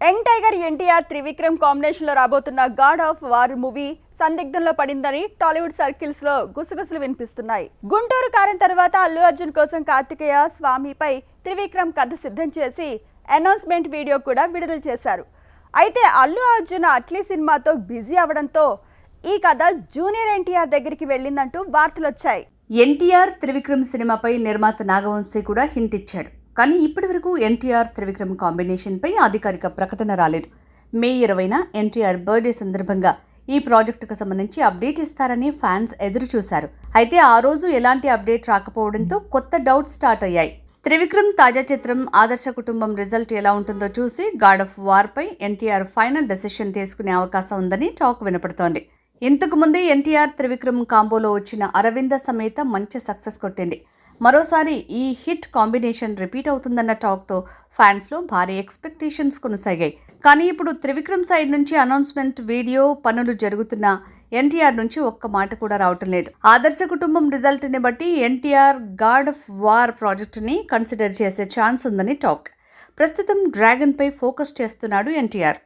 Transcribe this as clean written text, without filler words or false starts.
Young tiger NTR Trivikram combination లో రాబోతున్న God of war movie సందిగ్ధంలో పడిందని టాలీవుడ్ సర్కిల్స్ లో గుసగుసలు వినిపిస్తున్నాయి. గుంటూరు కారం తర్వాత అల్లు అర్జున్ కోసం కార్తికేయ స్వామిపై త్రివిక్రమ్ కథ సిద్ధం చేసి అనౌన్స్మెంట్ వీడియో కూడా విడుదల చేశారు. అయితే అల్లు అర్జున్ అట్లీ సినిమాతో బిజీ అవడంతో ఈ కథ జూనియర్ ఎన్టీఆర్ దగ్గరికి వెళ్ళిందంటూ వార్తలు వచ్చాయి. ఎన్టీఆర్ త్రివిక్రమ్ సినిమాపై నిర్మాత నాగవంశీ కూడా హింట్ ఇచ్చాడు. కానీ ఇప్పటి వరకు ఎన్టీఆర్ త్రివిక్రమ్ కాంబినేషన్పై అధికారిక ప్రకటన రాలేదు. మే 20న ఎన్టీఆర్ బర్త్డే సందర్భంగా ఈ ప్రాజెక్టుకు సంబంధించి అప్డేట్ ఇస్తారని ఫ్యాన్స్ ఎదురు చూశారు. అయితే ఆ రోజు ఎలాంటి అప్డేట్ రాకపోవడంతో కొత్త డౌట్స్ స్టార్ట్ అయ్యాయి. త్రివిక్రమ్ తాజా చిత్రం ఆదర్శ కుటుంబం రిజల్ట్ ఎలా ఉంటుందో చూసి గాడ్ ఆఫ్ వార్ పై ఎన్టీఆర్ ఫైనల్ డెసిషన్ తీసుకునే అవకాశం ఉందని టాక్ వినపడుతోంది. ఇంతకు ముందే ఎన్టీఆర్ త్రివిక్రమ్ కాంబోలో వచ్చిన అరవింద సమేత మంచి సక్సెస్ కొట్టింది. మరోసారి ఈ హిట్ కాంబినేషన్ రిపీట్ అవుతుందన్న టాక్తో ఫ్యాన్స్లో భారీ ఎక్స్పెక్టేషన్స్ కొనసాగాయి. కానీ ఇప్పుడు త్రివిక్రమ్ సైడ్ నుంచి అనౌన్స్మెంట్ వీడియో పనులు జరుగుతున్న ఎన్టీఆర్ నుంచి ఒక్క మాట కూడా రావటం లేదు. ఆదర్శ కుటుంబం రిజల్ట్ని బట్టి ఎన్టీఆర్ గాడ్ ఆఫ్ వార్ ప్రాజెక్టుని కన్సిడర్ చేసే ఛాన్స్ ఉందని టాక్. ప్రస్తుతం డ్రాగన్పై ఫోకస్ చేస్తున్నాడు ఎన్టీఆర్.